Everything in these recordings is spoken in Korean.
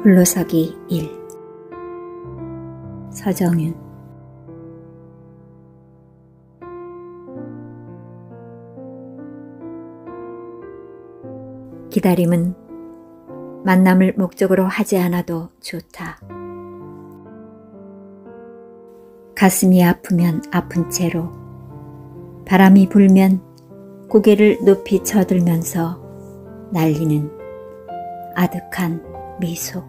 홀로서기 1. 서정윤. 기다림은 만남을 목적으로 하지 않아도 좋다. 가슴이 아프면 아픈 채로, 바람이 불면 고개를 높이 쳐들면서 날리는 아득한 미소.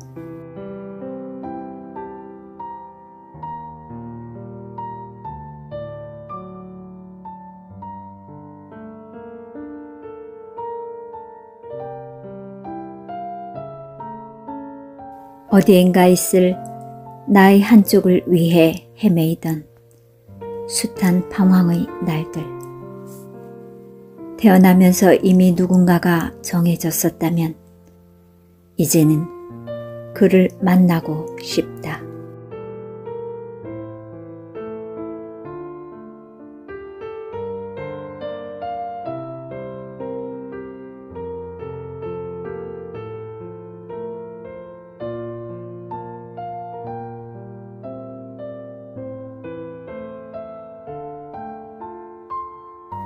어디엔가 있을 나의 한쪽을 위해 헤매이던 숱한 방황의 날들. 태어나면서 이미 누군가가 정해졌었다면 이제는 그를 만나고 싶다.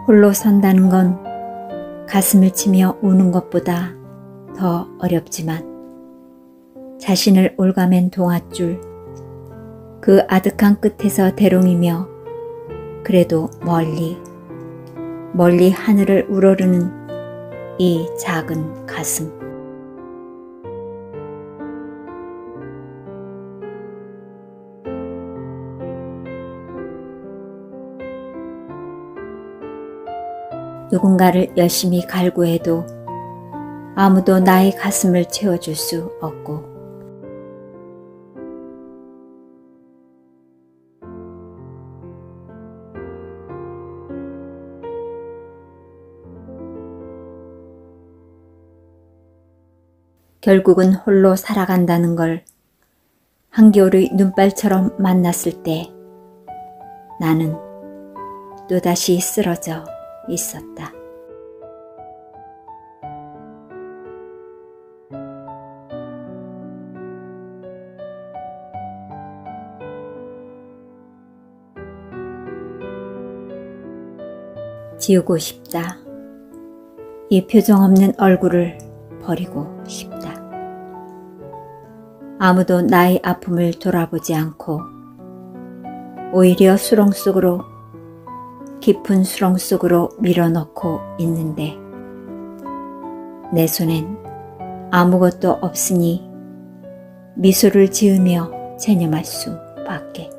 홀로 선다는 건 가슴을 치며 우는 것보다 더 어렵지만 자신을 올가맨 동아줄, 그 아득한 끝에서 대롱이며 그래도 멀리 하늘을 우러르는 이 작은 가슴. 누군가를 열심히 갈구해도 아무도 나의 가슴을 채워줄 수 없고, 결국은 홀로 살아간다는 걸 한겨울의 눈발처럼 만났을 때 나는 또다시 쓰러져 있었다. 지우고 싶다. 이 표정 없는 얼굴을 버리고 싶다. 아무도 나의 아픔을 돌아보지 않고 오히려 깊은 수렁 속으로 밀어넣고 있는데 내 손엔 아무것도 없으니 미소를 지으며 체념할 수밖에.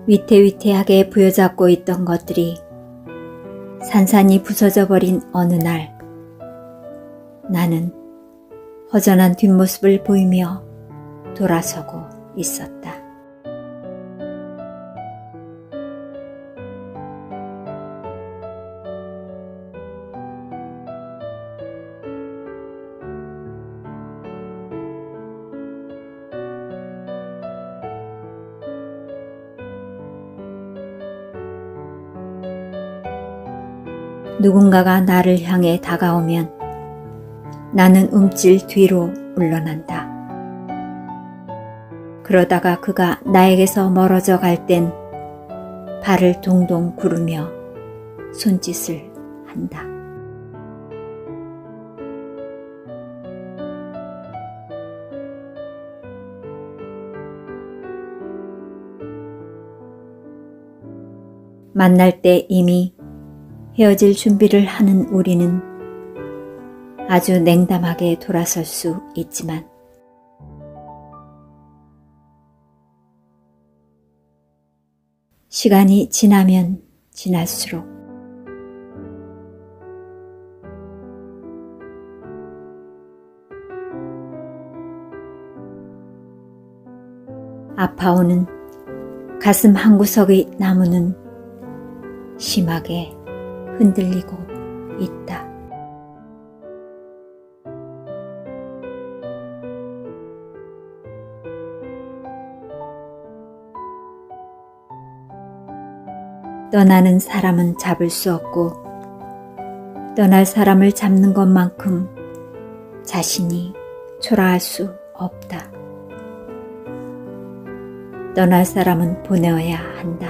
위태위태하게 부여잡고 있던 것들이 산산이 부서져 버린 어느 날, 나는 허전한 뒷모습을 보이며 돌아서고 있었다. 누군가가 나를 향해 다가오면 나는 움찔 뒤로 물러난다. 그러다가 그가 나에게서 멀어져 갈 땐 발을 동동 구르며 손짓을 한다. 만날 때 이미 헤어질 준비를 하는 우리는 아주 냉담하게 돌아설 수 있지만 시간이 지나면 지날수록 아파오는 가슴 한구석의 나무는 심하게 흔들리고 있다. 떠나는 사람은 잡을 수 없고 떠날 사람을 잡는 것만큼 자신이 초라할 수 없다. 떠날 사람은 보내어야 한다.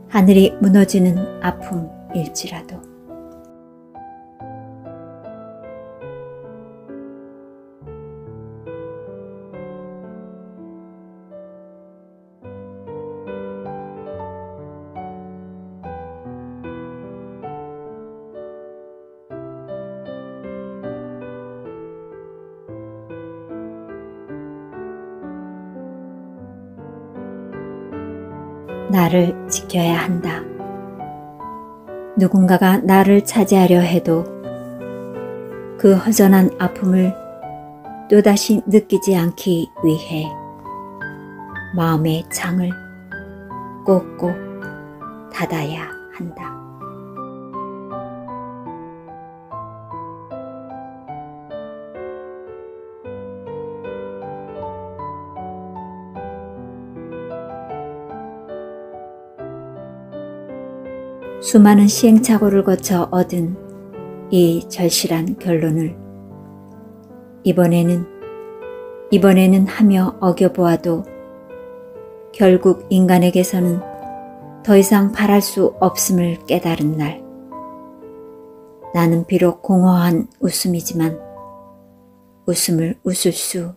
하늘이 무너지는 아픔일지라도. 나를 지켜야 한다. 누군가가 나를 차지하려 해도 그 허전한 아픔을 또다시 느끼지 않기 위해 마음의 창을 꼭꼭 닫아야 한다. 수많은 시행착오를 거쳐 얻은 이 절실한 결론을 이번에는 하며 어겨보아도 결국 인간에게서는 더 이상 바랄 수 없음을 깨달은 날, 나는 비록 공허한 웃음이지만 웃음을 웃을 수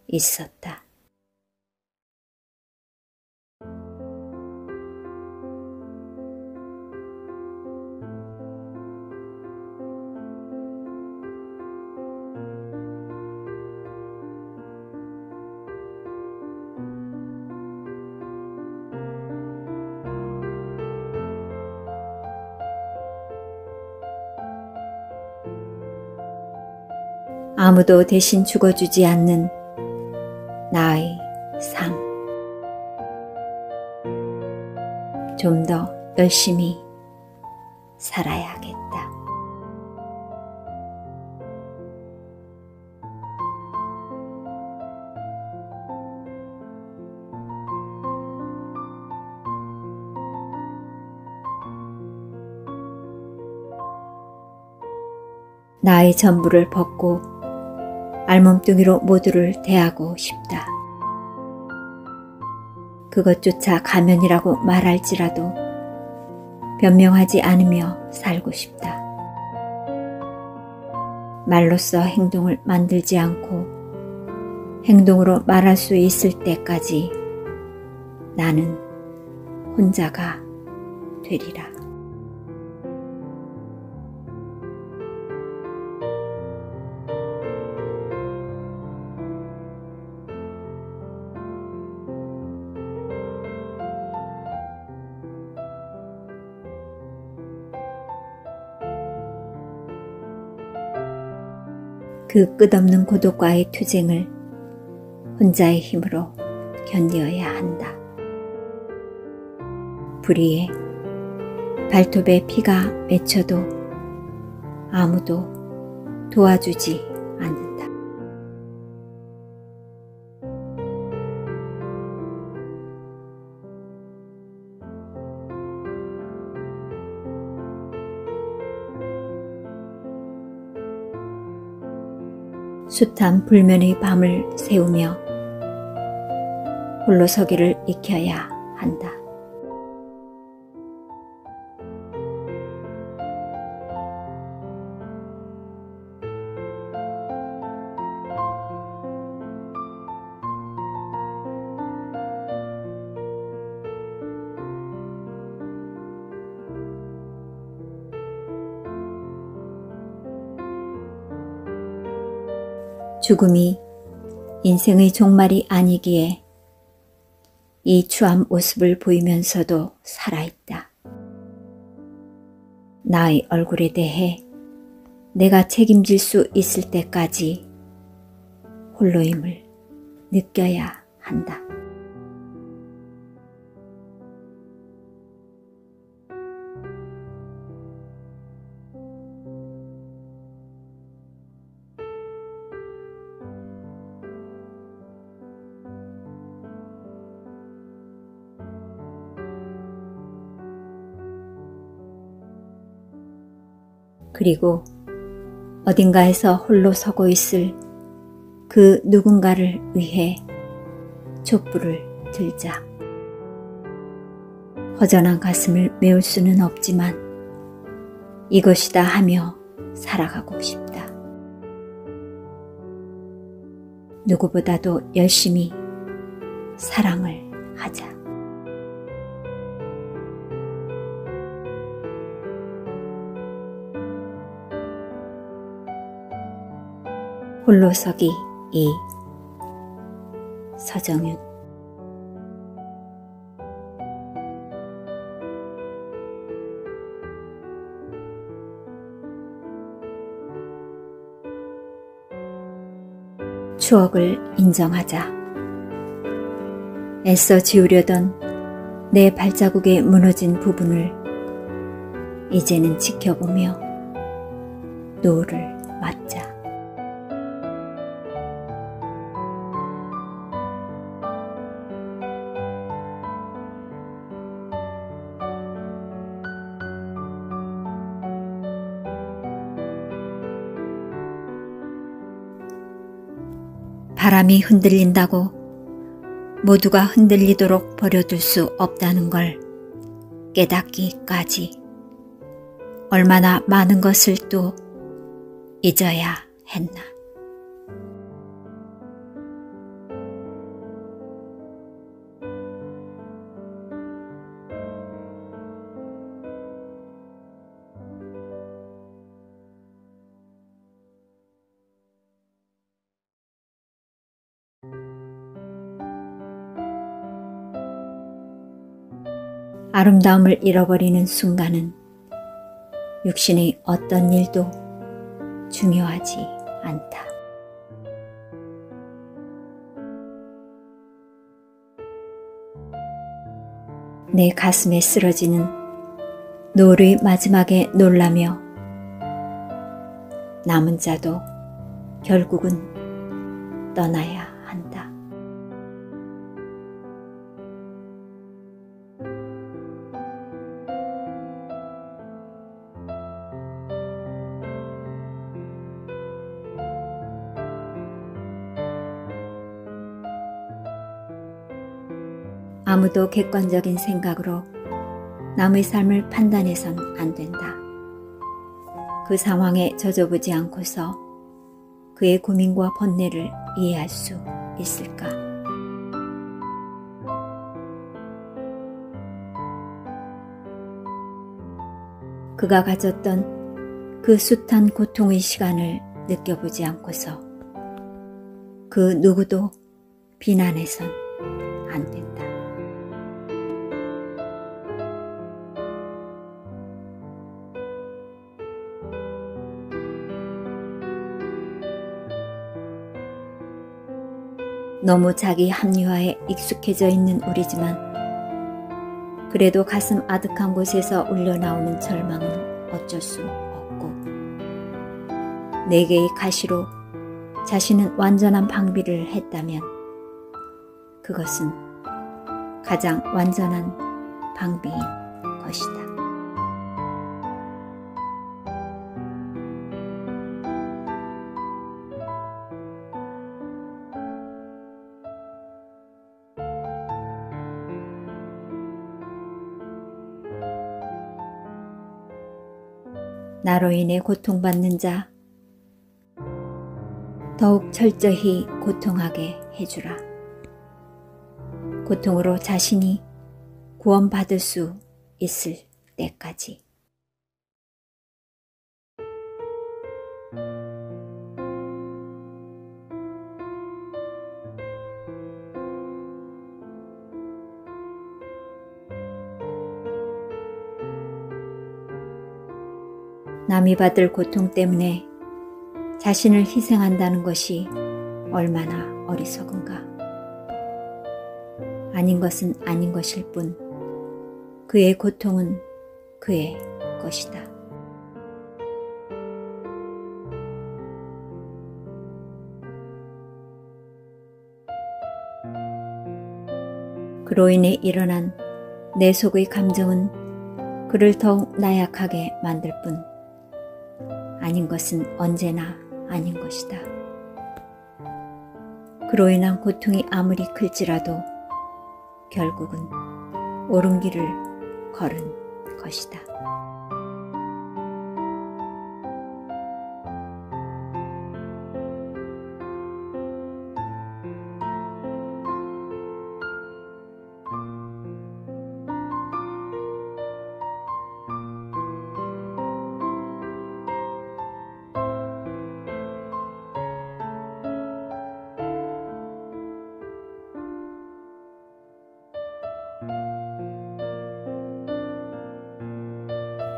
있었다. 아무도 대신 죽어주지 않는 나의 삶. 좀 더 열심히 살아야겠다. 나의 전부를 벗고 알몸뚱이로 모두를 대하고 싶다. 그것조차 가면이라고 말할지라도 변명하지 않으며 살고 싶다. 말로써 행동을 만들지 않고 행동으로 말할 수 있을 때까지 나는 혼자가 되리라. 그 끝없는 고독과의 투쟁을 혼자의 힘으로 견뎌야 한다. 불의에 발톱에 피가 맺혀도 아무도 도와주지 않는다. 숱한 불면의 밤을 새우며 홀로 서기를 익혀야 한다. 죽음이 인생의 종말이 아니기에 이 추한 모습을 보이면서도 살아있다. 나의 얼굴에 대해 내가 책임질 수 있을 때까지 홀로임을 느껴야 한다. 그리고 어딘가에서 홀로 서고 있을 그 누군가를 위해 촛불을 들자. 허전한 가슴을 메울 수는 없지만 이것이다 하며 살아가고 싶다. 누구보다도 열심히 사랑을 하자. 홀로서기 2 서정윤. 추억을 인정하자. 애써 지우려던 내 발자국에 무너진 부분을 이제는 지켜보며 노을을 맞자. 바람이 흔들린다고 모두가 흔들리도록 버려둘 수 없다는 걸 깨닫기까지 얼마나 많은 것을 또 잊어야 했나. 아름다움을 잃어버리는 순간은 육신의 어떤 일도 중요하지 않다. 내 가슴에 쓰러지는 노을의 마지막에 놀라며 남은 자도 결국은 떠나야 한다. 아무도 객관적인 생각으로 남의 삶을 판단해선 안 된다. 그 상황에 젖어보지 않고서 그의 고민과 번뇌를 이해할 수 있을까? 그가 가졌던 그 숱한 고통의 시간을 느껴보지 않고서 그 누구도 비난해선 안 된다. 너무 자기 합리화에 익숙해져 있는 우리지만 그래도 가슴 아득한 곳에서 울려나오는 절망은 어쩔 수 없고, 네 개의 가시로 자신은 완전한 방비를 했다면 그것은 가장 완전한 방비인 것이다. 나로 인해 고통받는 자 더욱 철저히 고통하게 해주라. 고통으로 자신이 구원받을 수 있을 때까지. 남이 받을 고통 때문에 자신을 희생한다는 것이 얼마나 어리석은가. 아닌 것은 아닌 것일 뿐 그의 고통은 그의 것이다. 그로 인해 일어난 내 속의 감정은 그를 더욱 나약하게 만들 뿐 아닌 것은 언제나 아닌 것이다. 그로 인한 고통이 아무리 클지라도 결국은 옳은 길을 걸은 것이다.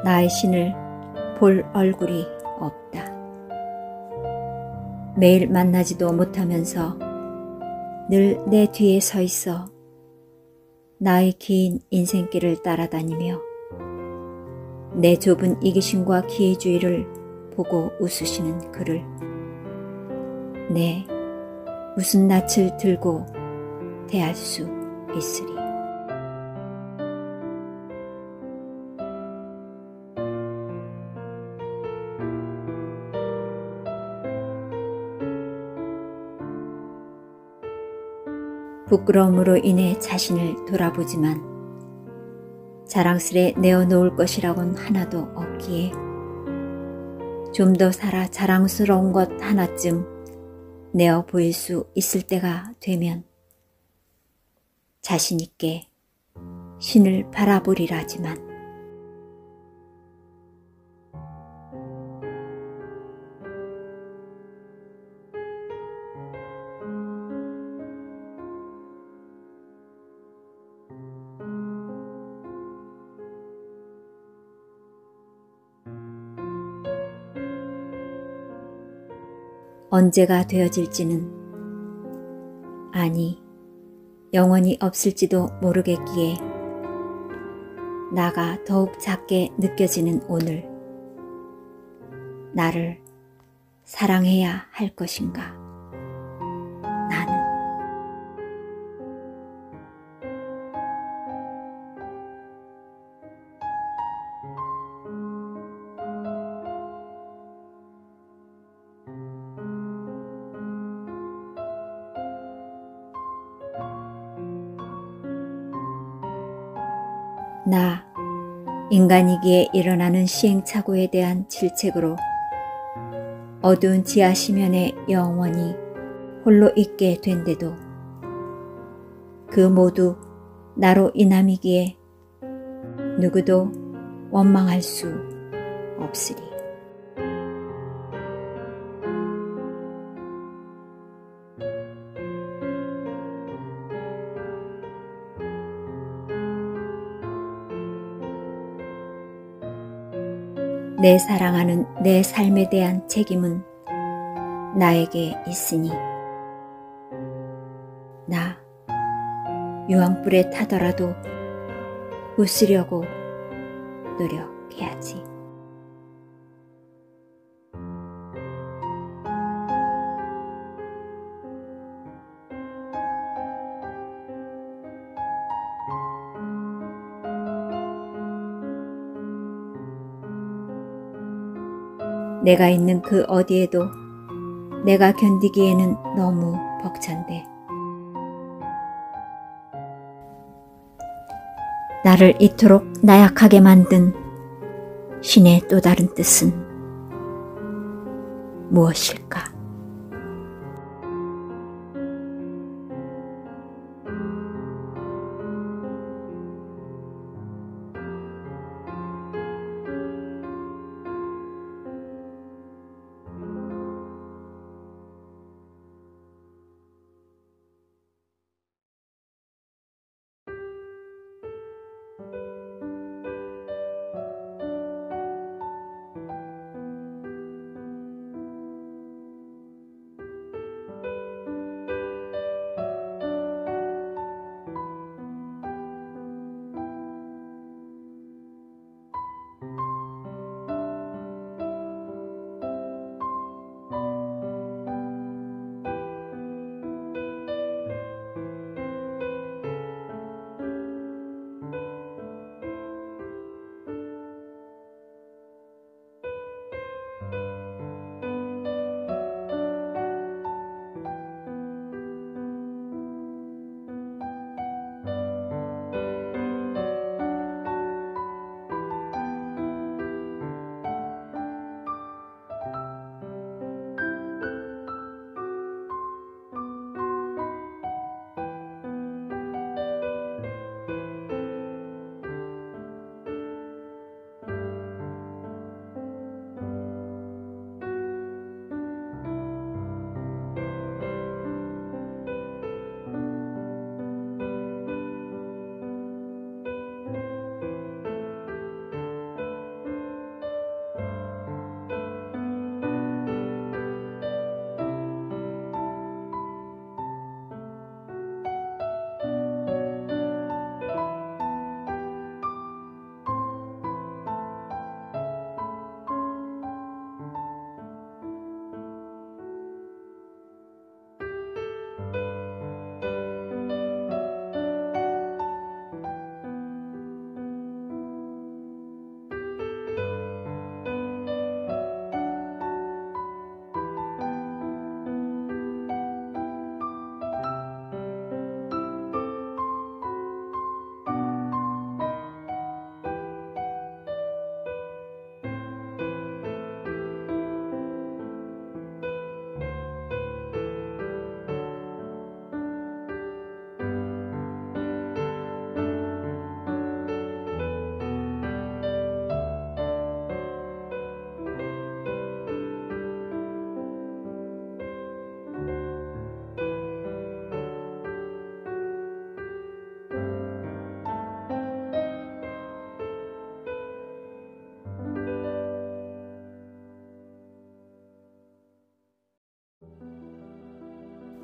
나의 신을 볼 얼굴이 없다. 매일 만나지도 못하면서 늘 내 뒤에 서 있어 나의 긴 인생길을 따라다니며 내 좁은 이기심과 기회주의를 보고 웃으시는 그를 내 무슨 낯을 들고 대할 수 있으리. 부끄러움으로 인해 자신을 돌아보지만 자랑스레 내어놓을 것이라곤 하나도 없기에 좀 더 살아 자랑스러운 것 하나쯤 내어 보일 수 있을 때가 되면 자신 있게 신을 바라보리라지만 언제가 되어질지는 아니 영원히 없을지도 모르겠기에 나가 더욱 작게 느껴지는 오늘 나를 사랑해야 할 것인가 나는 나 인간이기에 일어나는 시행착오에 대한 질책으로 어두운 지하 심연에 영원히 홀로 있게 된데도 그 모두 나로 인함이기에 누구도 원망할 수 없으리. 내 사랑하는 내 삶에 대한 책임은 나에게 있으니 나 유황불에 타더라도 웃으려고 노력해야지. 내가 있는 그 어디에도 내가 견디기에는 너무 벅찬데 나를 이토록 나약하게 만든 신의 또 다른 뜻은 무엇일까?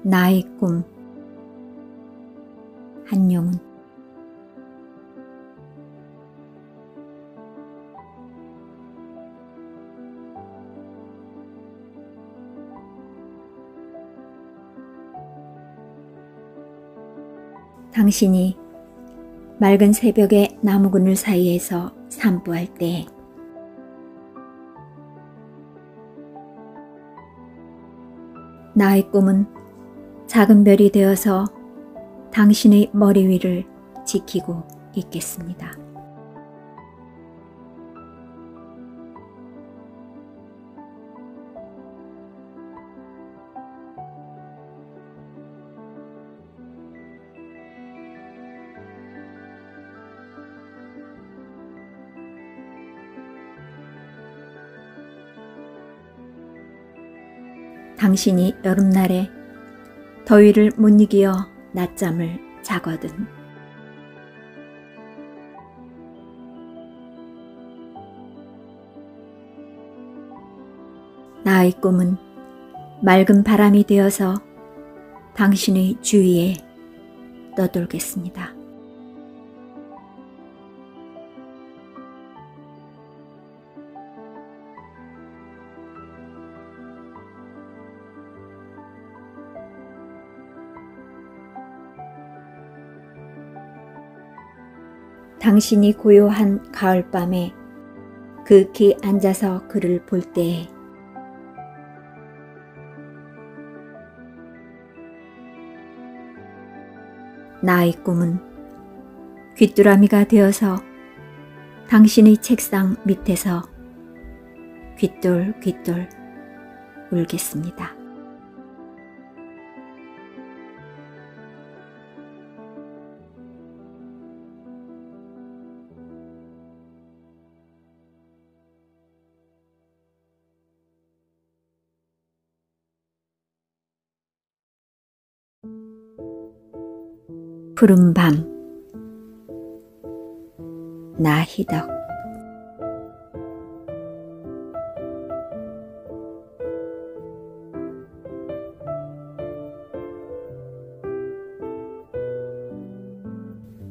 나의 꿈. 한용운. 당신이 맑은 새벽의 나무 그늘 사이에서 산보할 때 나의 꿈은 작은 별이 되어서 당신의 머리 위를 지키고 있겠습니다. 당신이 여름날에 더위를 못 이기어 낮잠을 자거든 나의 꿈은 맑은 바람이 되어서 당신의 주위에 떠돌겠습니다. 당신이 고요한 가을밤에 극히 앉아서 글을 볼 때에 나의 꿈은 귀뚜라미가 되어서 당신의 책상 밑에서 귀돌귀돌 울겠습니다. 푸른 밤. 나희덕.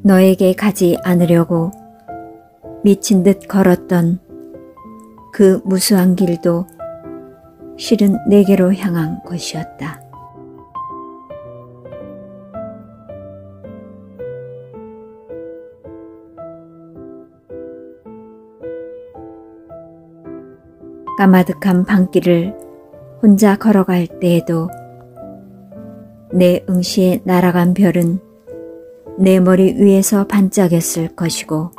너에게 가지 않으려고 미친 듯 걸었던 그 무수한 길도 실은 내게로 향한 곳이었다. 까마득한 밤길을 혼자 걸어갈 때에도 내 응시에 날아간 별은 내 머리 위에서 반짝였을 것이고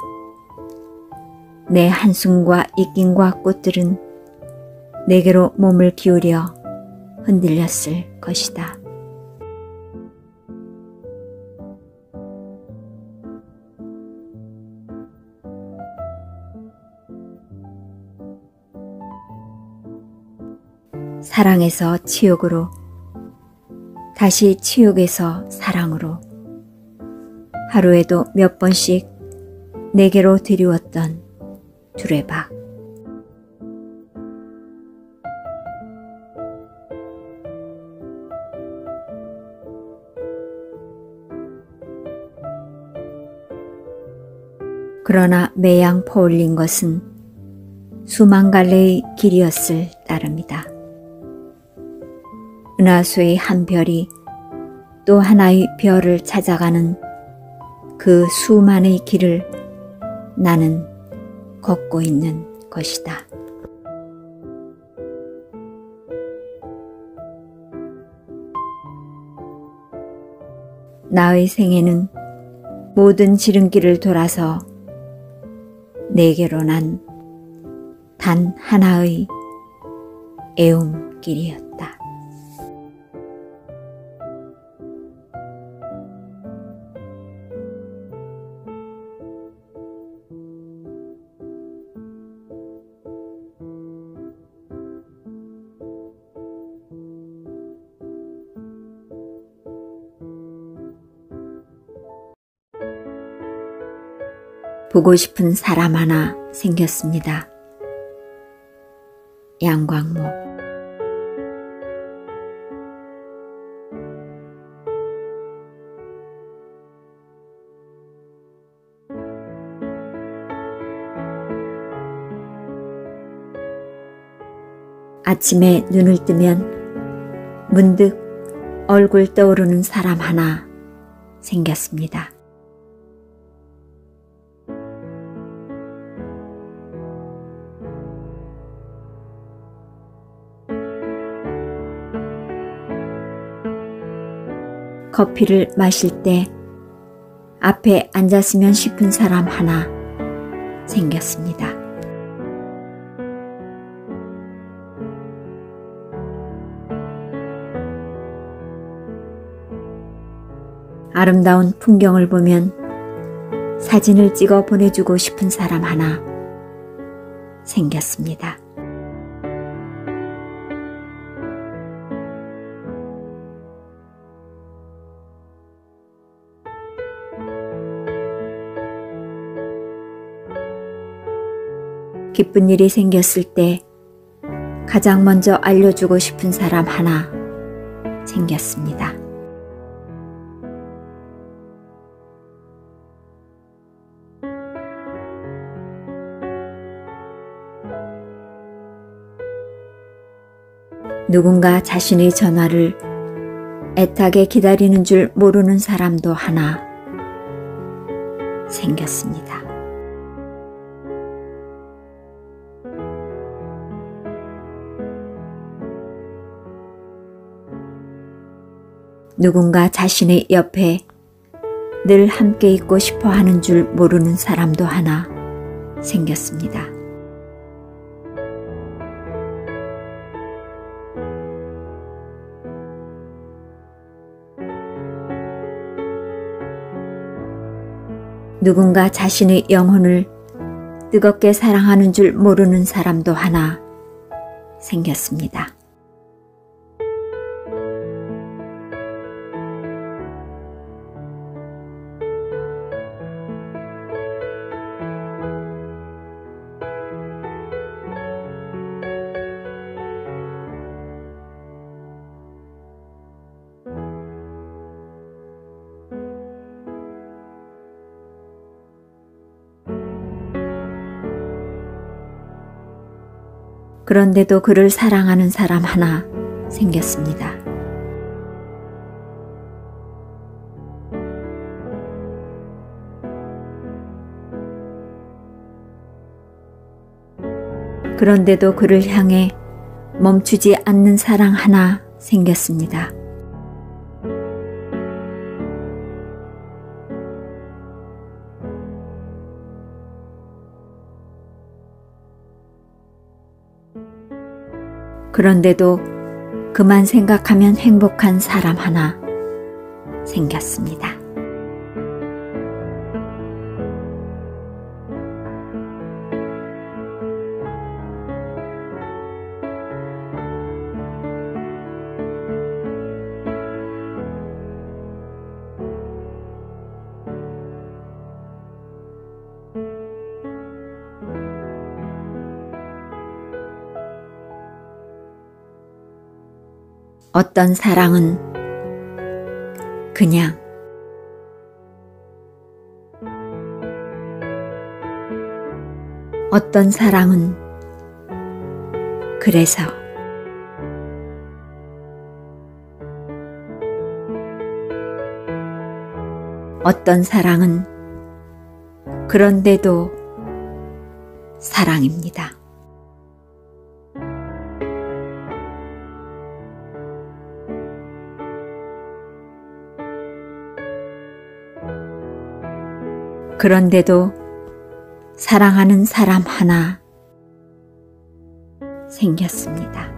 내 한숨과 입김과 꽃들은 내게로 몸을 기울여 흔들렸을 것이다. 사랑에서 치욕으로, 다시 치욕에서 사랑으로 하루에도 몇 번씩 내게로 드리웠던 두레박. 그러나 매양 퍼올린 것은 수만 갈래의 길이었을 따름이다. 은하수의 한 별이 또 하나의 별을 찾아가는 그 수만의 길을 나는 걷고 있는 것이다. 나의 생애는 모든 지름길을 돌아서 내게로 난 단 하나의 애움길이었다. 보고 싶은 사람 하나 생겼습니다. 양광모. 아침에 눈을 뜨면 문득 얼굴 떠오르는 사람 하나 생겼습니다. 커피를 마실 때 앞에 앉았으면 싶은 사람 하나 생겼습니다. 아름다운 풍경을 보면 사진을 찍어 보내주고 싶은 사람 하나 생겼습니다. 기쁜 일이 생겼을 때 가장 먼저 알려주고 싶은 사람 하나 생겼습니다. 누군가 자신의 전화를 애타게 기다리는 줄 모르는 사람도 하나 생겼습니다. 누군가 자신의 옆에 늘 함께 있고 싶어 하는 줄 모르는 사람도 하나 생겼습니다. 누군가 자신의 영혼을 뜨겁게 사랑하는 줄 모르는 사람도 하나 생겼습니다. 그런데도 그를 사랑하는 사람 하나 생겼습니다. 그런데도 그를 향해 멈추지 않는 사랑 하나 생겼습니다. 그런데도 그만 생각하면 행복한 사람 하나 생겼습니다. 어떤 사랑은 그냥 어떤 사랑은 그래서 어떤 사랑은 그런데도 사랑입니다. 그런데도 사랑하는 사람 하나 생겼습니다.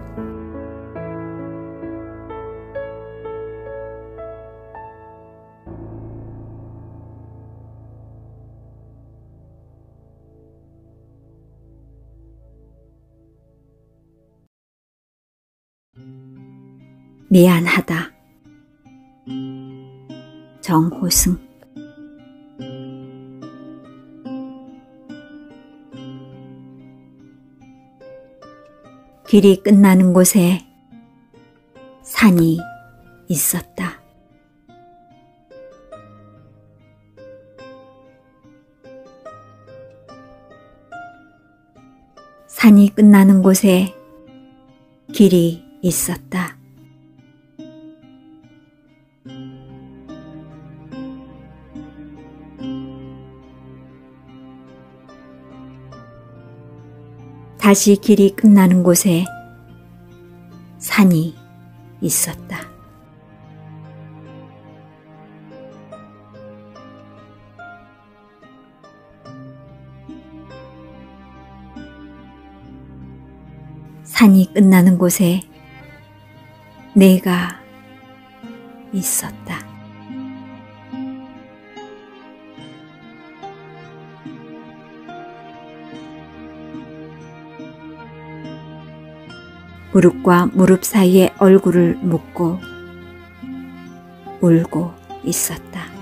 미안하다. 정호승. 길이 끝나는 곳에 산이 있었다. 산이 끝나는 곳에 길이 있었다. 다시 길이 끝나는 곳에 산이 있었다. 산이 끝나는 곳에 내가 있었다. 무릎과 무릎 사이에 얼굴을 묻고 울고 있었다.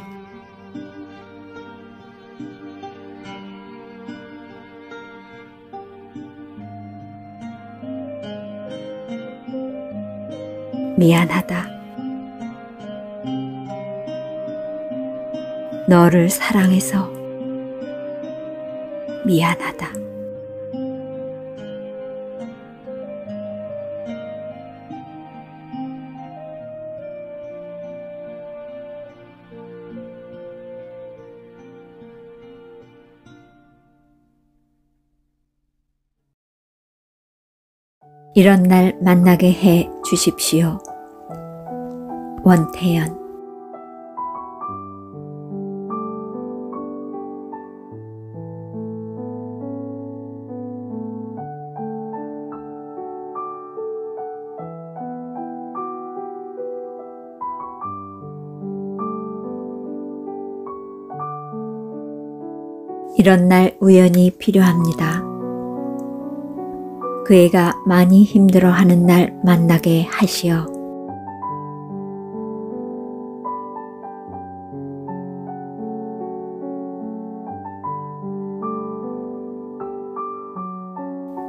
미안하다. 너를 사랑해서 미안하다. 이런 날 만나게 해 주십시오. 원태연. 이런 날 우연이 필요합니다. 그 애가 많이 힘들어하는 날 만나게 하시어.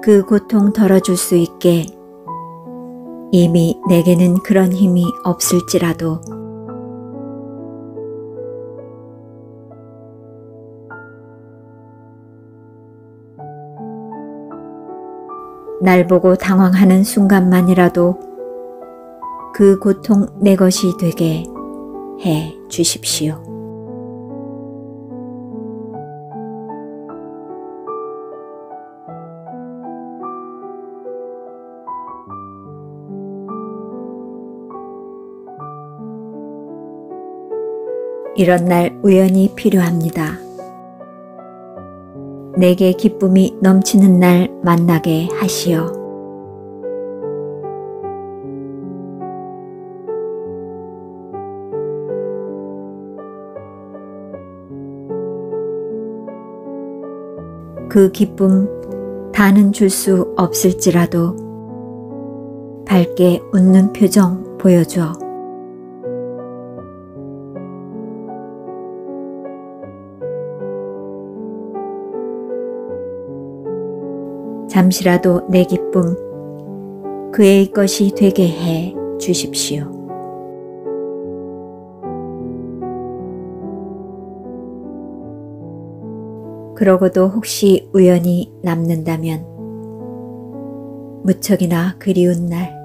그 고통 덜어줄 수 있게 이미 내게는 그런 힘이 없을지라도 날 보고 당황하는 순간만이라도 그 고통 내 것이 되게 해 주십시오. 이런 날 우연이 필요합니다. 내게 기쁨이 넘치는 날 만나게 하시어. 그 기쁨 다는 줄 수 없을지라도 밝게 웃는 표정 보여줘. 잠시라도 내 기쁨 그의 것이 되게 해 주십시오. 그러고도 혹시 우연히 남는다면 무척이나 그리운 날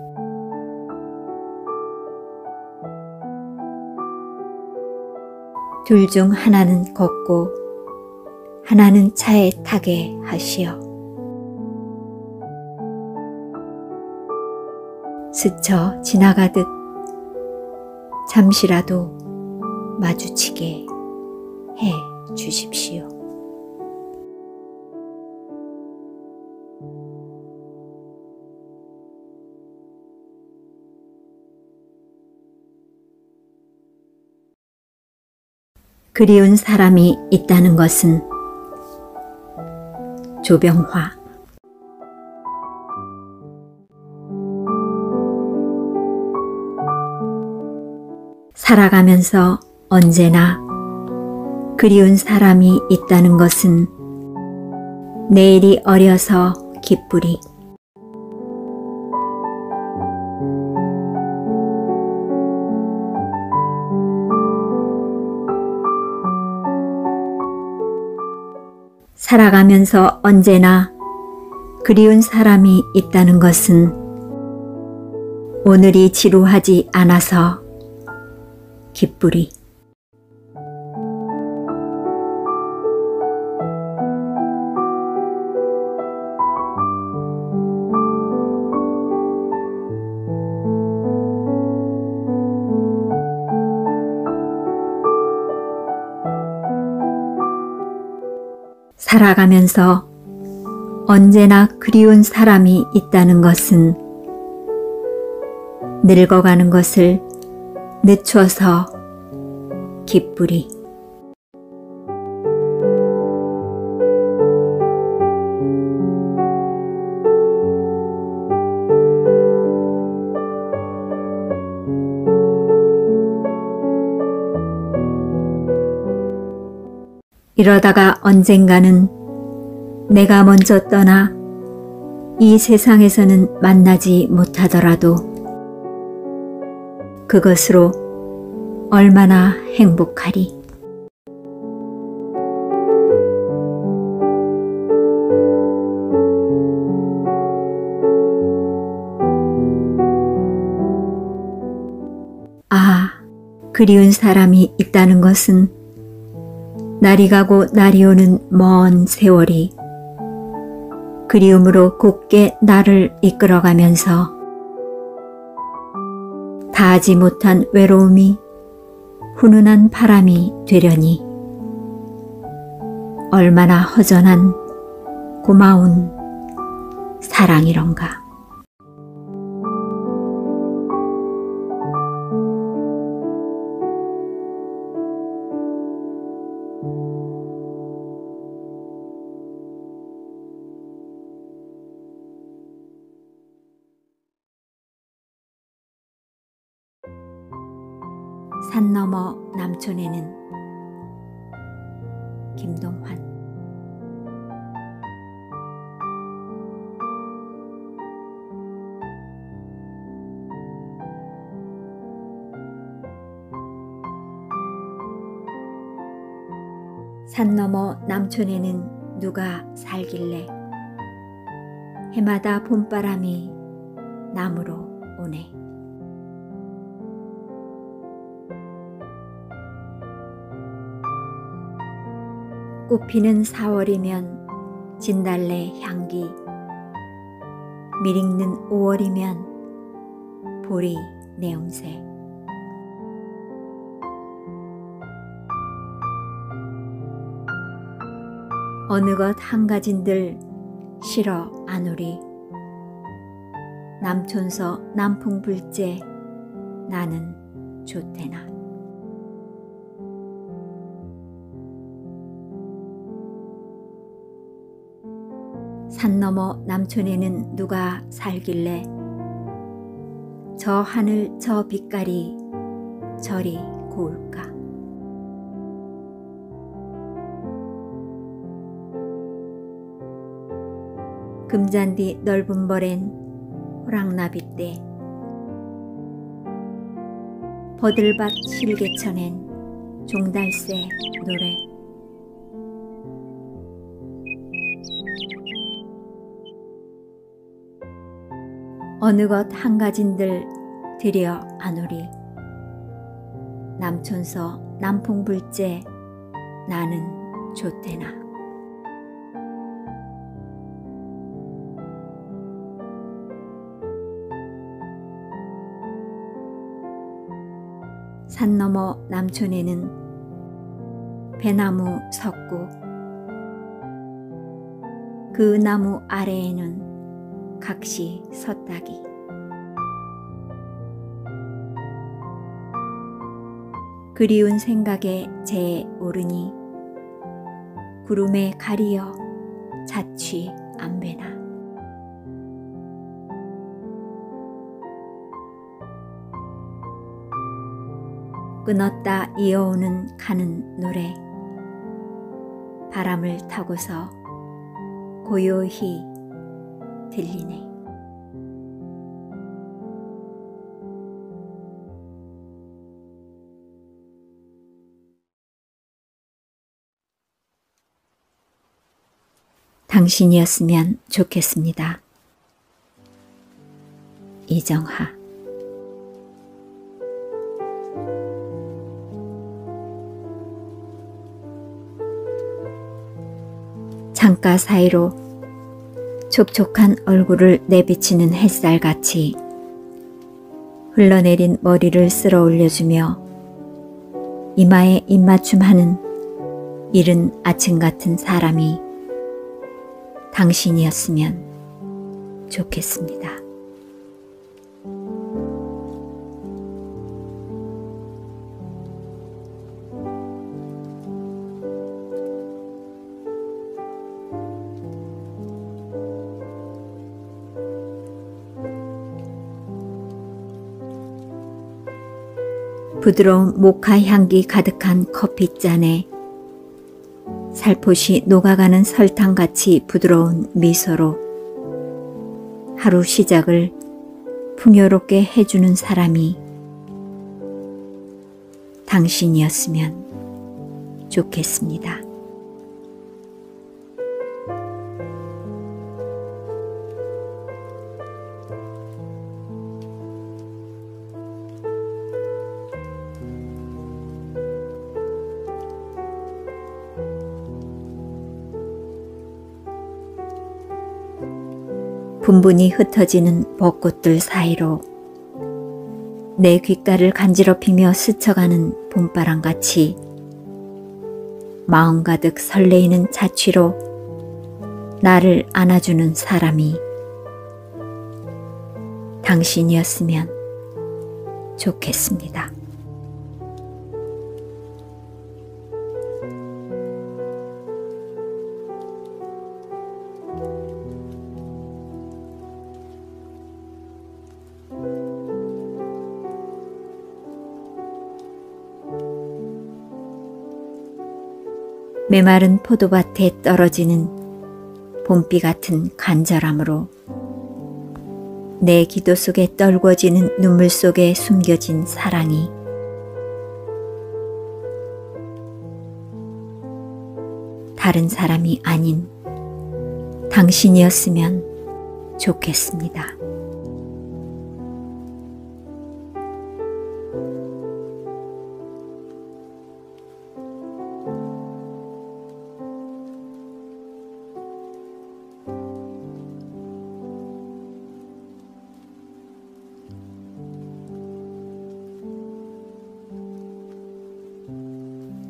둘 중 하나는 걷고 하나는 차에 타게 하시어. 스쳐 지나가듯 잠시라도 마주치게 해 주십시오. 그리운 사람이 있다는 것은 조병화. 살아가면서 언제나 그리운 사람이 있다는 것은 내일이 어려서 기쁘리. 살아가면서 언제나 그리운 사람이 있다는 것은 오늘이 지루하지 않아서 기쁘리. 살아가면서 언제나 그리운 사람이 있다는 것은 늙어가는 것을 늦춰서 기쁘리. 이러다가 언젠가는 내가 먼저 떠나 이 세상에서는 만나지 못하더라도 그것으로 얼마나 행복하리. 아, 그리운 사람이 있다는 것은 날이 가고 날이 오는 먼 세월이 그리움으로 곧게 나를 이끌어가면서 다하지 못한 외로움이 훈훈한 바람이 되려니 얼마나 허전한 고마운 사랑이런가. 산 너머 남촌에는 김동환. 산 너머 남촌에는 누가 살길래 해마다 봄바람이 나무로 오네. 꽃피는 4월이면 진달래 향기, 밀익는 5월이면 보리 내음새. 어느 것 한 가진들 싫어 아누리. 남촌서 남풍 불째 나는 좋대나. 산 너머 남촌에는 누가 살길래 저 하늘 저 빛깔이 저리 고울까. 금잔디 넓은 벌엔 호랑나비떼, 버들밭 실개천엔 종달새 노래. 어느 것 한 가진들 들여 안으리. 남촌서 남풍 불째 나는 좋대나. 산 너머 남촌에는 배나무 섰고 그 나무 아래에는 각시 섰다기. 그리운 생각에 재 오르니 구름에 가리어 자취 안 배나. 끊었다 이어오는 가는 노래, 바람을 타고서 고요히 들리네. 당신이었으면 좋겠습니다. 이정하. 창가 사이로 촉촉한 얼굴을 내비치는 햇살같이 흘러내린 머리를 쓸어 올려주며 이마에 입맞춤하는 이른 아침 같은 사람이 당신이었으면 좋겠습니다. 부드러운 모카 향기 가득한 커피잔에 살포시 녹아가는 설탕같이 부드러운 미소로 하루 시작을 풍요롭게 해주는 사람이 당신이었으면 좋겠습니다. 분분히 흩어지는 벚꽃들 사이로 내 귓가를 간지럽히며 스쳐가는 봄바람같이 마음 가득 설레이는 자취로 나를 안아주는 사람이 당신이었으면 좋겠습니다. 메마른 포도밭에 떨어지는 봄비 같은 간절함으로 내 기도 속에 떨궈지는 눈물 속에 숨겨진 사랑이 다른 사람이 아닌 당신이었으면 좋겠습니다.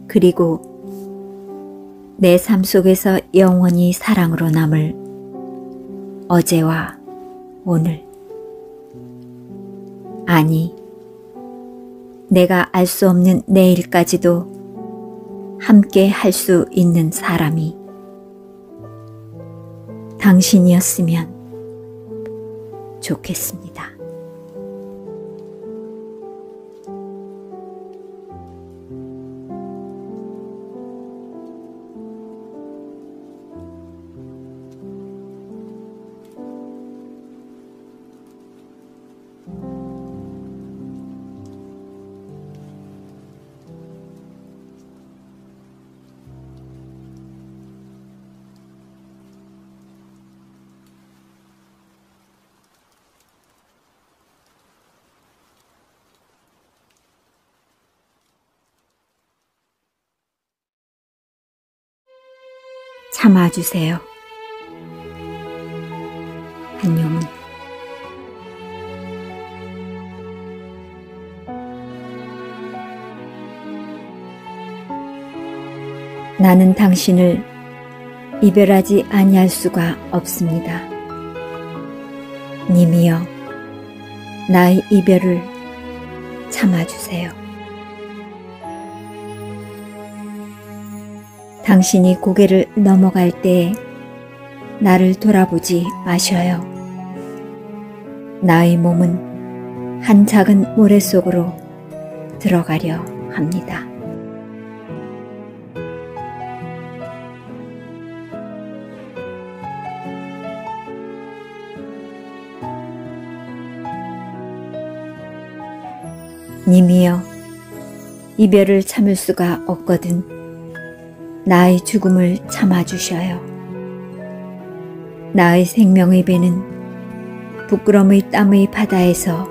그리고 내 삶 속에서 영원히 사랑으로 남을 어제와 오늘, 아니 내가 알 수 없는 내일까지도 함께 할 수 있는 사람이 당신이었으면 좋겠습니다. 참아주세요. 한용운. 나는 당신을 이별하지 아니할 수가 없습니다. 님이여, 나의 이별을 참아주세요. 당신이 고개를 넘어갈 때에 나를 돌아보지 마셔요. 나의 몸은 한 작은 모래 속으로 들어가려 합니다. 님이여, 이별을 참을 수가 없거든 나의 죽음을 참아주셔요. 나의 생명의 배는 부끄러움의 땀의 바다에서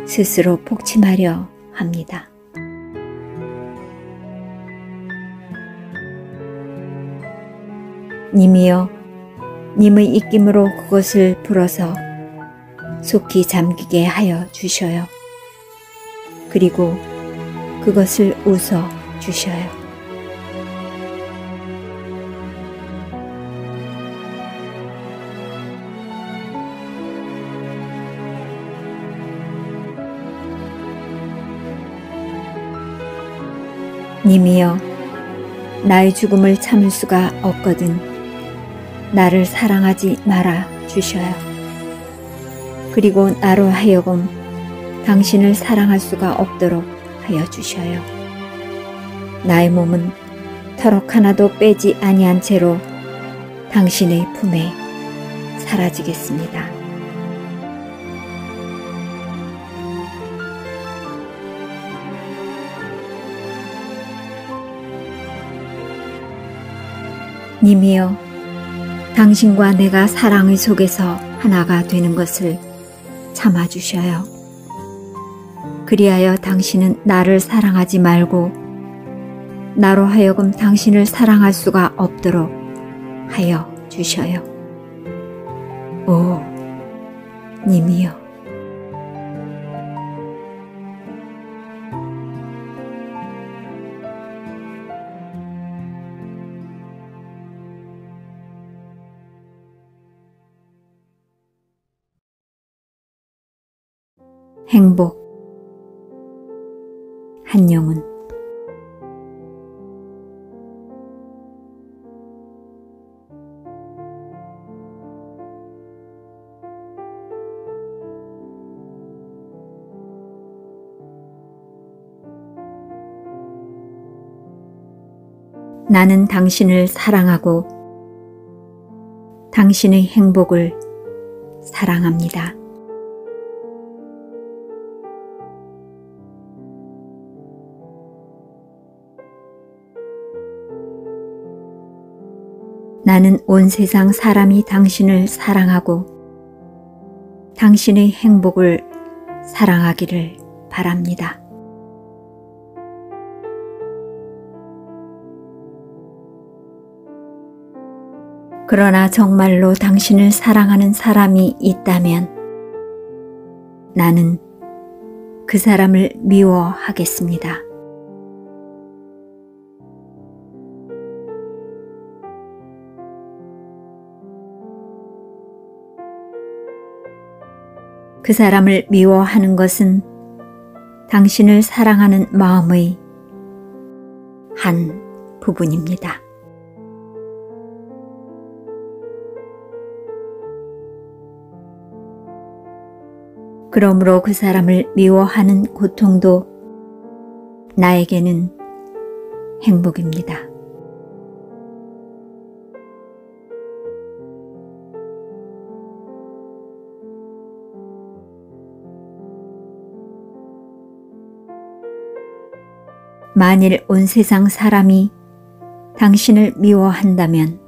스스로 폭침하려 합니다. 님이여 님의 입김으로 그것을 불어서 속히 잠기게 하여 주셔요. 그리고 그것을 웃어 주셔요. 님이여 나의 죽음을 참을 수가 없거든 나를 사랑하지 말아 주셔요. 그리고 나로 하여금 당신을 사랑할 수가 없도록 하여 주셔요. 나의 몸은 터럭 하나도 빼지 아니한 채로 당신의 품에 사라지겠습니다. 님이여 당신과 내가 사랑의 속에서 하나가 되는 것을 참아주셔요. 그리하여 당신은 나를 사랑하지 말고 나로 하여금 당신을 사랑할 수가 없도록 하여 주셔요. 오, 님이여. 행복. 한영훈. 나는 당신을 사랑하고 당신의 행복을 사랑합니다. 나는 온 세상 사람이 당신을 사랑하고 당신의 행복을 사랑하기를 바랍니다. 그러나 정말로 당신을 사랑하는 사람이 있다면 나는 그 사람을 미워하겠습니다. 그 사람을 미워하는 것은 당신을 사랑하는 마음의 한 부분입니다. 그러므로 그 사람을 미워하는 고통도 나에게는 행복입니다. 만일 온 세상 사람이 당신을 미워한다면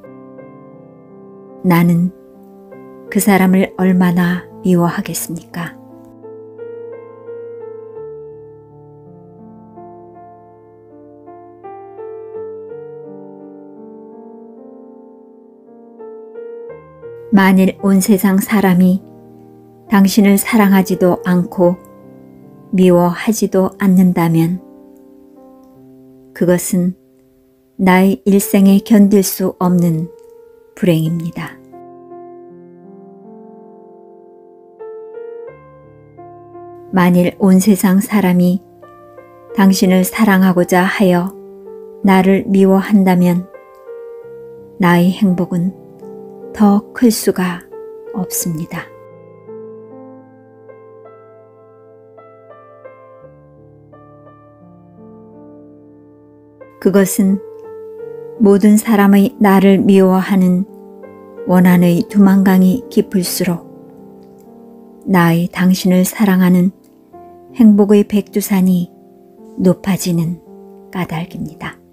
나는 그 사람을 얼마나 미워하겠습니까? 만일 온 세상 사람이 당신을 사랑하지도 않고 미워하지도 않는다면 그것은 나의 일생에 견딜 수 없는 불행입니다. 만일 온 세상 사람이 당신을 사랑하고자 하여 나를 미워한다면 나의 행복은 더 클 수가 없습니다. 그것은 모든 사람의 나를 미워하는 원한의 두만강이 깊을수록 나의 당신을 사랑하는 행복의 백두산이 높아지는 까닭입니다.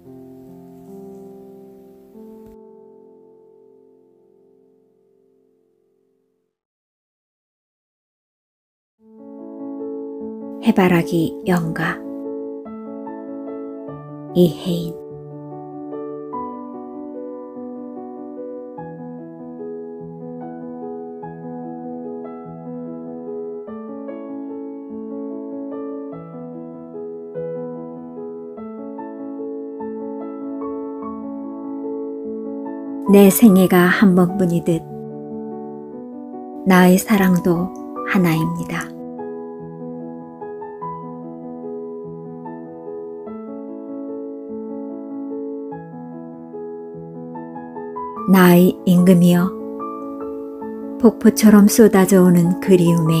해바라기 연가 이혜인. 내 생애가 한 번뿐이듯 나의 사랑도 하나입니다. 나의 임금이여, 폭포처럼 쏟아져 오는 그리움에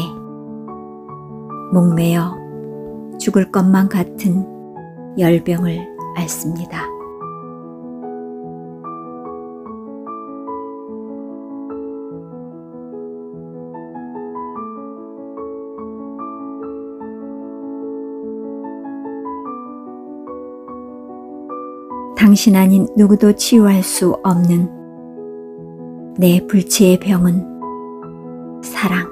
목매어 죽을 것만 같은 열병을 앓습니다. 당신 아닌 누구도 치유할 수 없는 내 불치의 병은 사랑.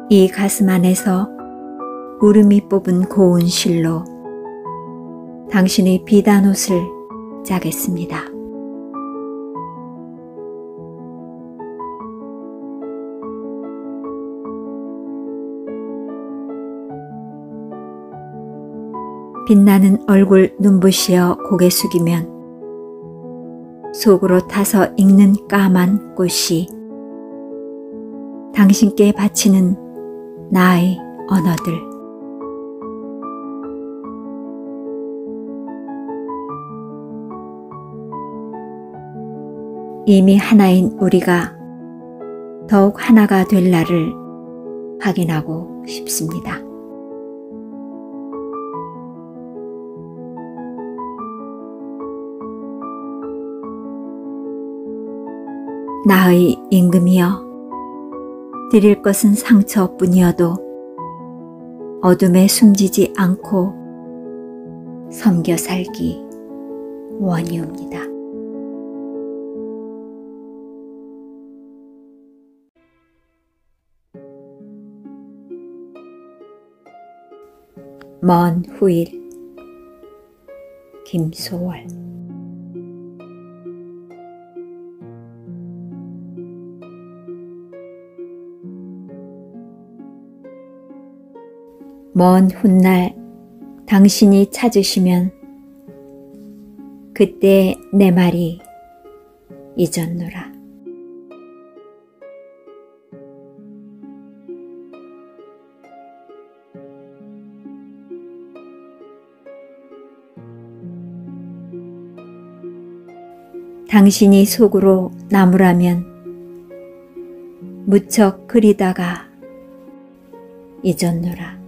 이 가슴 안에서 울음이 뽑은 고운 실로 당신의 비단 옷을 짜겠습니다. 빛나는 얼굴 눈부시어 고개 숙이면 속으로 타서 익는 까만 꽃이 당신께 바치는 나의 언어들. 이미 하나인 우리가 더욱 하나가 될 날을 확인하고 싶습니다. 나의 임금이여, 드릴 것은 상처뿐이어도 어둠에 숨지지 않고 섬겨 살기 원이옵니다. 먼 후일, 김소월. 먼 훗날 당신이 찾으시면 그때 내 말이 잊었노라. 당신이 속으로 나무라면 무척 그리다가 잊었노라.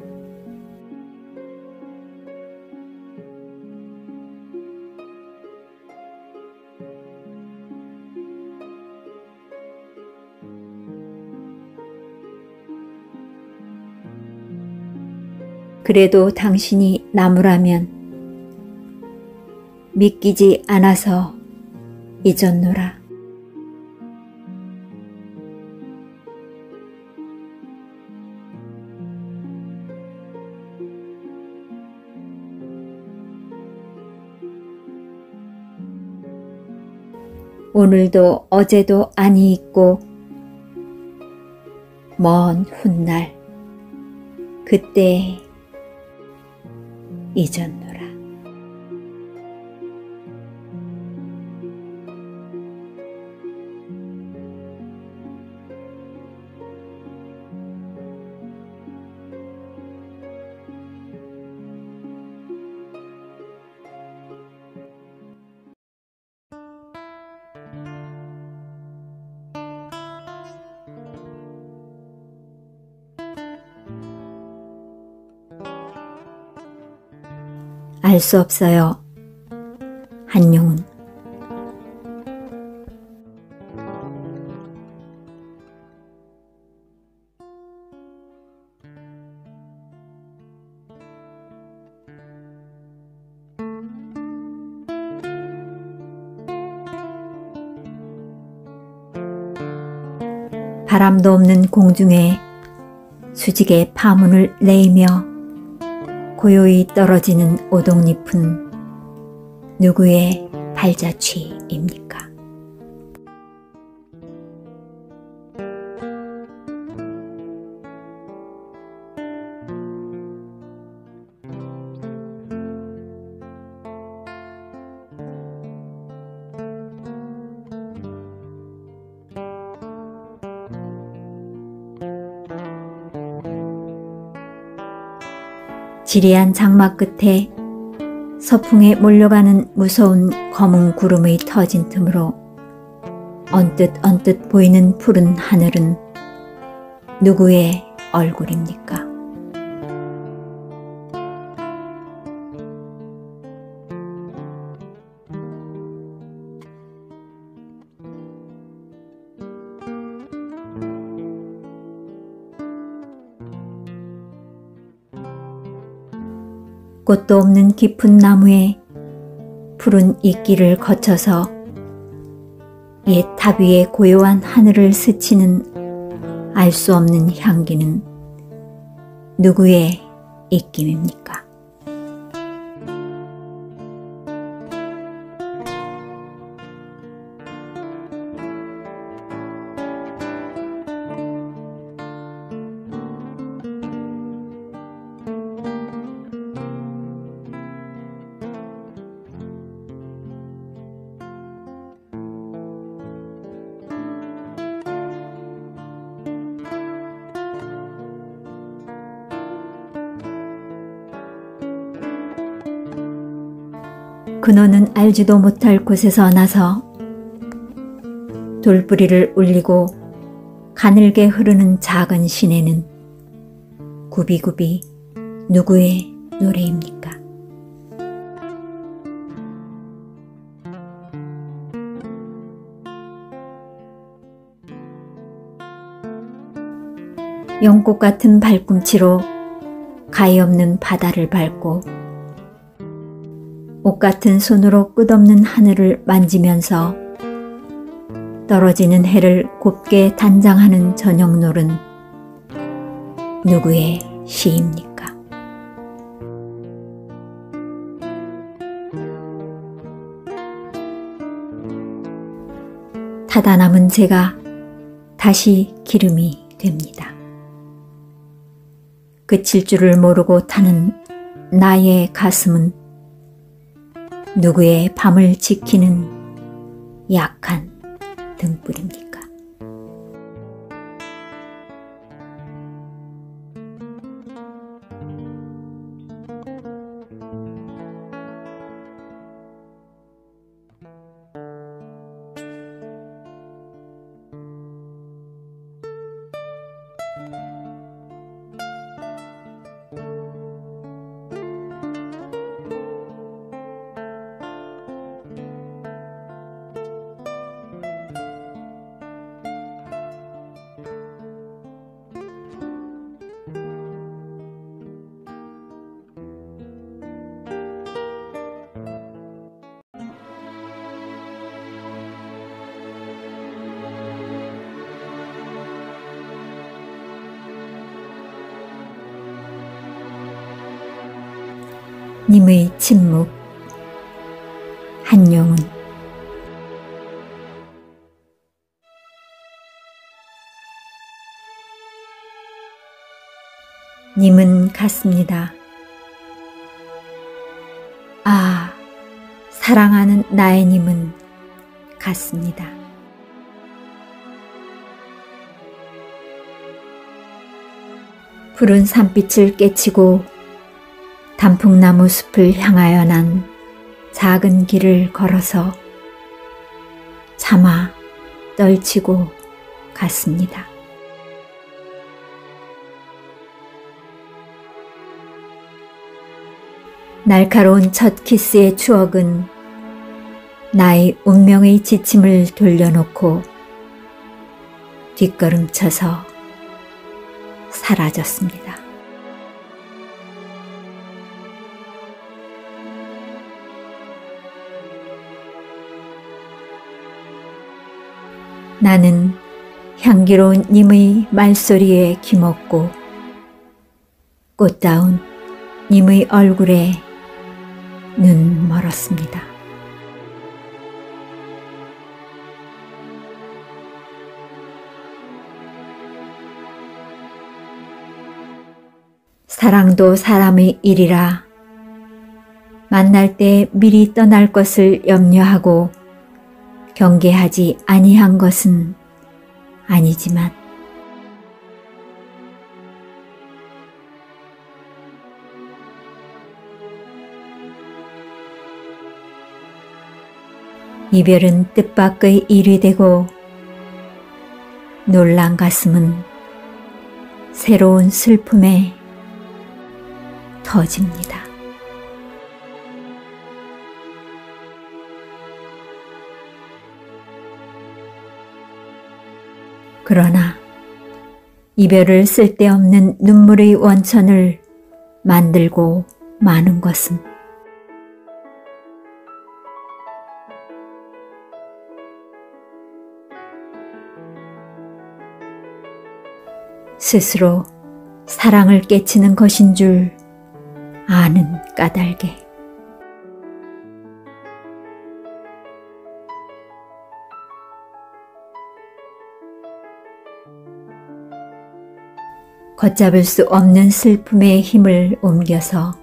그래도 당신이 나무라면 믿기지 않아서 잊었노라. 오늘도 어제도 아니 있고 먼 훗날 그때 잊었노라. 알 수 없어요. 한용운. 바람도 없는 공중에 수직의 파문을 내이며 고요히 떨어지는 오동잎은 누구의 발자취입니까? 지리한 장막 끝에 서풍에 몰려가는 무서운 검은 구름의 터진 틈으로 언뜻 보이는 푸른 하늘은 누구의 얼굴입니까? 꽃도 없는 깊은 나무에 푸른 이끼를 거쳐서 옛 탑 위에 고요한 하늘을 스치는 알 수 없는 향기는 누구의 입김입니까? 그노는 알지도 못할 곳에서 나서 돌뿌리를 울리고 가늘게 흐르는 작은 시내는 굽이굽이 누구의 노래입니까? 연꽃 같은 발꿈치로 가히 없는 바다를 밟고 옷 같은 손으로 끝없는 하늘을 만지면서 떨어지는 해를 곱게 단장하는 저녁놀은 누구의 시입니까? 타다 남은 재가 다시 기름이 됩니다. 그칠 줄을 모르고 타는 나의 가슴은 누구의 밤을 지키는 약한 등불입니까? 님의 침묵. 한용운. 님은 갔습니다. 아, 사랑하는 나의 님은 갔습니다. 푸른 산빛을 깨치고 단풍나무 숲을 향하여 난 작은 길을 걸어서 차마 떨치고 갔습니다. 날카로운 첫 키스의 추억은 나의 운명의 지침을 돌려놓고 뒷걸음쳐서 사라졌습니다. 나는 향기로운 님의 말소리에 기먹고 꽃다운 님의 얼굴에 눈 멀었습니다. 사랑도 사람의 일이라 만날 때 미리 떠날 것을 염려하고 경계하지 아니한 것은 아니지만 이별은 뜻밖의 일이 되고 놀란 가슴은 새로운 슬픔에 터집니다. 그러나 이별을 쓸데없는 눈물의 원천을 만들고 마는 것은 스스로 사랑을 깨치는 것인 줄 아는 까닭에 걷잡을 수 없는 슬픔의 힘을 옮겨서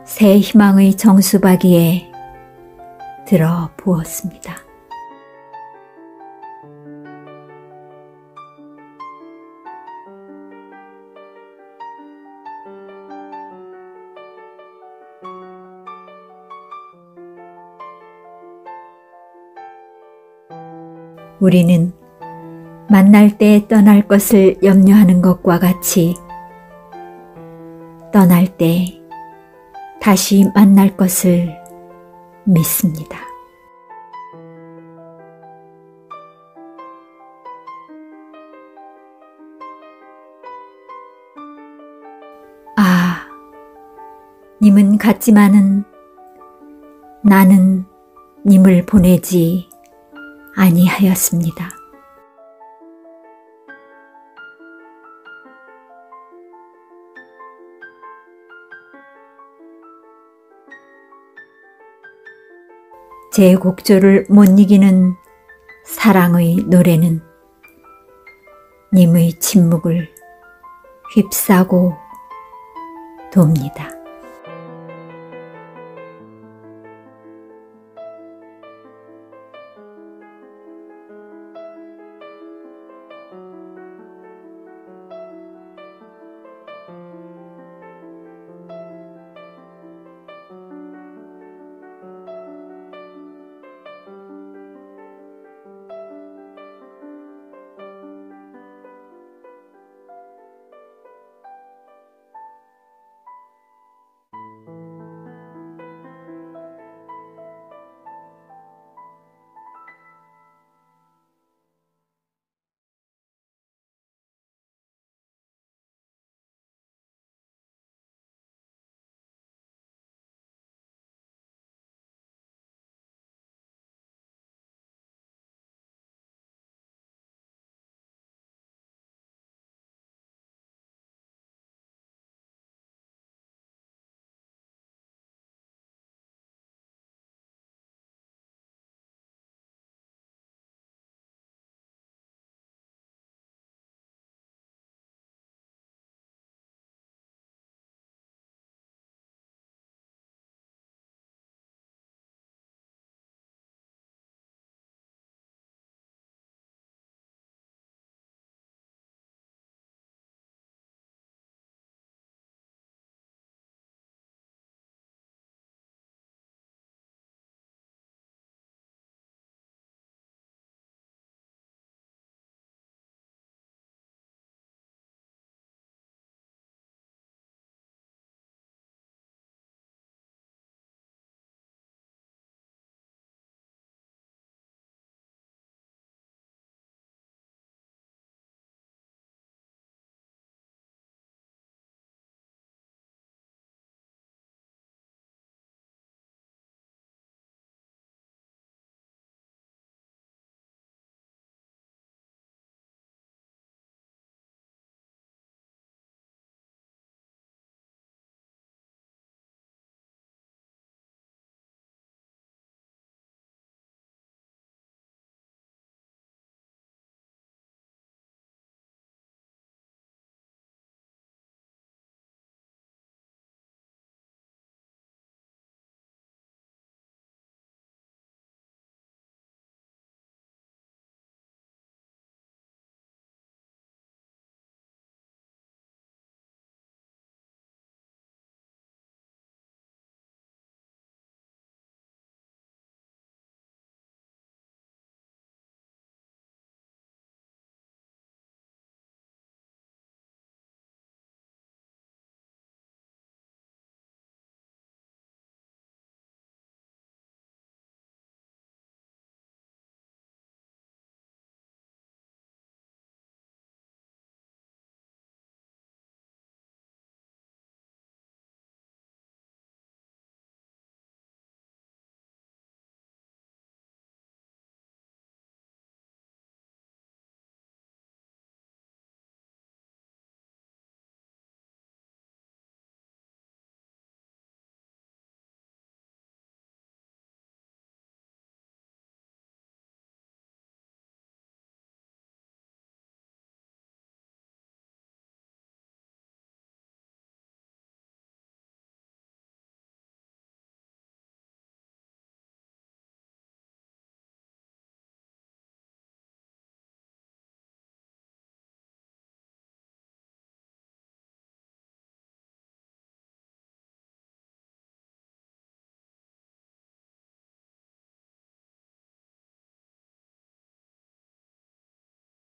새 희망의 정수박이에 들어 부었습니다. 우리는 만날 때 떠날 것을 염려하는 것과 같이 떠날 때 다시 만날 것을 믿습니다. 아, 님은 갔지만은 나는 님을 보내지 아니하였습니다. 제 곡조를 못 이기는 사랑의 노래는 님의 침묵을 휩싸고 돕니다.